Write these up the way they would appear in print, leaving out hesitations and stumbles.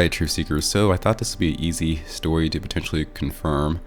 Alright, truth seekers, so I thought this would be an easy story to potentially confirm.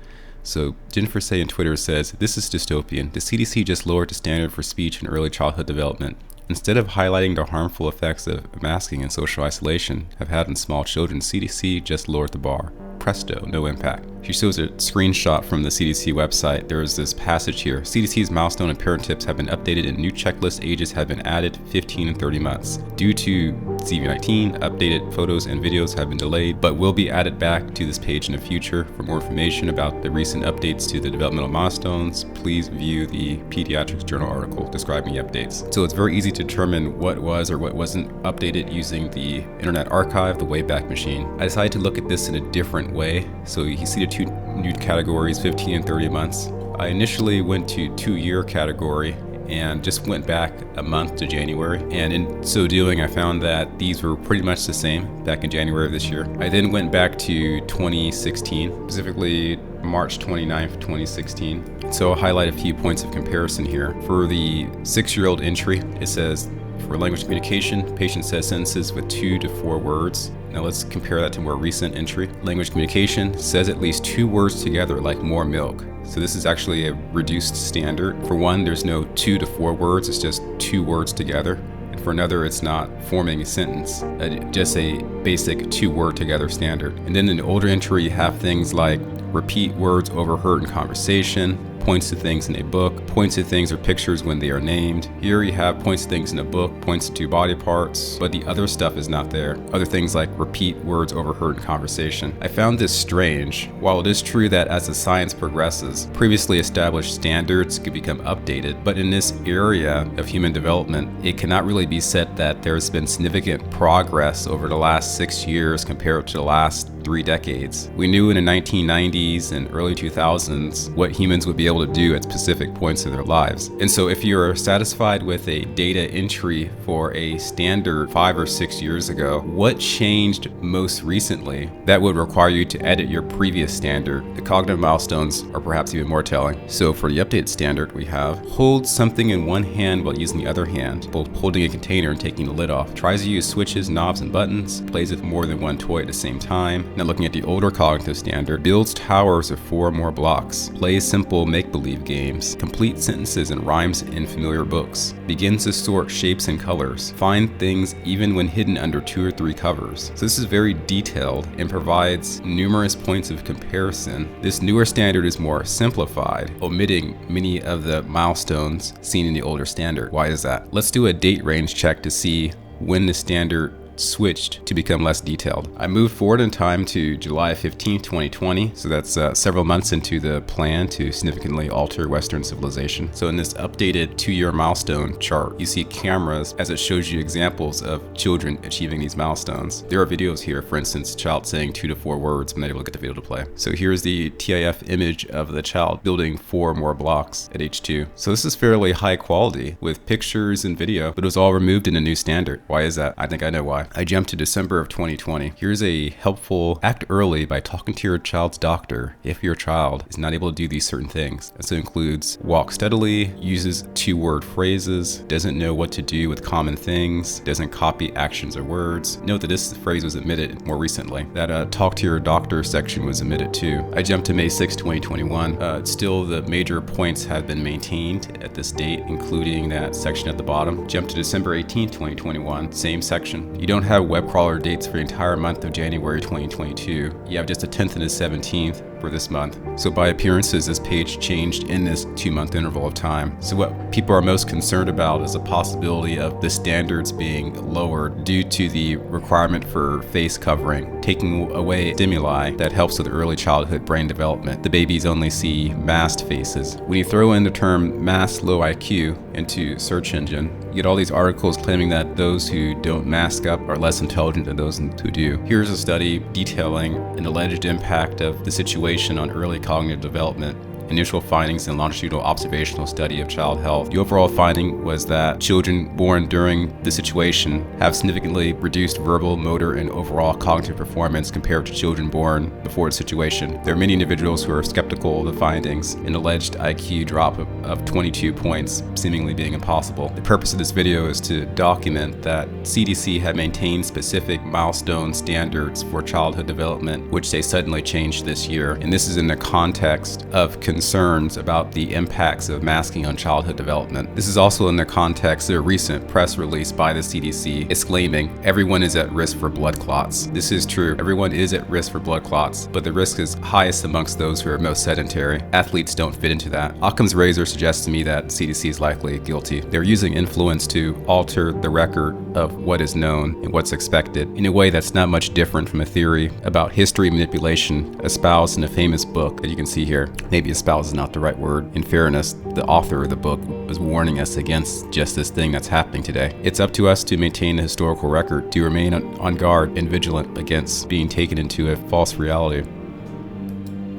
So Jennifer Say on Twitter says, "This is dystopian. The CDC just lowered the standard for speech in early childhood development. Instead of highlighting the harmful effects of masking and social isolation have had on small children, CDC just lowered the bar. Presto, no impact." She shows a screenshot from the CDC website. There is this passage here. CDC's milestone and parent tips have been updated and new checklist ages have been added 15 and 30 months. Due to CV-19, updated photos and videos have been delayed, but will be added back to this page in the future. For more information about the recent updates to the developmental milestones, please view the Pediatrics Journal article describing the updates. So it's very easy to determine what was or what wasn't updated using the Internet Archive, the Wayback Machine. I decided to look at this in a different way. So you see the two new categories, 15 and 30 months. I initially went to 2-year category and just went back a month to January, and in so doing I found that these were pretty much the same back in January of this year. I then went back to 2016, specifically March 29th, 2016. So I'll highlight a few points of comparison here. For the 6-year-old entry, it says, for language communication, patient says sentences with 2 to 4 words. Now let's compare that to more recent entry. Language communication says at least 2 words together like more milk. So this is actually a reduced standard. For one, there's no 2 to 4 words, it's just 2 words together. And for another, it's not forming a sentence, just a basic 2-word together standard. And then in the older entry, you have things like repeat words overheard in conversation, points to things in a book, points to things or pictures when they are named. Here you have points to things in a book, points to body parts, but the other stuff is not there. Other things like repeat words overheard in conversation. I found this strange. While it is true that as the science progresses, previously established standards could become updated, but in this area of human development, it cannot really be said that there's been significant progress over the last 6 years compared to the last 3 decades. We knew in the 1990s and early 2000s what humans would be able to do at specific points in their lives. And so if you're satisfied with a data entry for a standard 5 or 6 years ago, what changed most recently that would require you to edit your previous standard? The cognitive milestones are perhaps even more telling. So for the updated standard, we have hold something in one hand while using the other hand, both holding a container and taking the lid off. Tries to use switches, knobs, and buttons. Plays with more than one toy at the same time. Now looking at the older cognitive standard, builds towers of 4 or more blocks, plays simple make-believe games, complete sentences and rhymes in familiar books, begins to sort shapes and colors, find things even when hidden under 2 or 3 covers. So this is very detailed and provides numerous points of comparison. This newer standard is more simplified, omitting many of the milestones seen in the older standard. Why is that? Let's do a date range check to see when the standard switched to become less detailed. I moved forward in time to July 15, 2020, so that's several months into the plan to significantly alter Western civilization. So in this updated 2-year milestone chart, you see cameras as it shows you examples of children achieving these milestones. There are videos here, for instance, child saying 2 to 4 words when they look at the video to play. So here's the TIF image of the child building 4 more blocks at age 2. So this is fairly high quality with pictures and video, but it was all removed in a new standard. Why is that? I think I know why. I jumped to December of 2020. Here's a helpful act early by talking to your child's doctor if your child is not able to do these certain things. This includes walk steadily, uses 2-word phrases, doesn't know what to do with common things, doesn't copy actions or words. Note that this phrase was omitted more recently. That talk to your doctor section was omitted too. I jumped to May 6, 2021. Still the major points have been maintained at this date, including that section at the bottom. Jump to December 18, 2021, same section. You don't have web crawler dates for the entire month of January 2022. You have just the 10th and the 17th for this month. So by appearances, this page changed in this 2-month interval of time. So what people are most concerned about is the possibility of the standards being lowered due to the requirement for face covering, taking away stimuli that helps with early childhood brain development. The babies only see masked faces. When you throw in the term masked low IQ into search engine, you get all these articles claiming that those who don't mask up are less intelligent than those who do. Here's a study detailing an alleged impact of the situation on early cognitive development initial findings in longitudinal observational study of child health. The overall finding was that children born during the situation have significantly reduced verbal, motor, and overall cognitive performance compared to children born before the situation. There are many individuals who are skeptical of the findings, an alleged IQ drop of 22 points seemingly being impossible. The purpose of this video is to document that CDC had maintained specific milestone standards for childhood development, which they suddenly changed this year. And this is in the context of concerns about the impacts of masking on childhood development. This is also in the context of a recent press release by the CDC exclaiming, "Everyone is at risk for blood clots." This is true. Everyone is at risk for blood clots, but the risk is highest amongst those who are most sedentary. Athletes don't fit into that. Occam's razor suggests to me that CDC is likely guilty. They're using influence to alter the record of what is known and what's expected in a way that's not much different from a theory about history manipulation espoused in a famous book that you can see here. Maybe espoused is not the right word. In fairness, the author of the book was warning us against just this thing that's happening today. It's up to us to maintain the historical record, to remain on guard and vigilant against being taken into a false reality.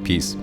Peace.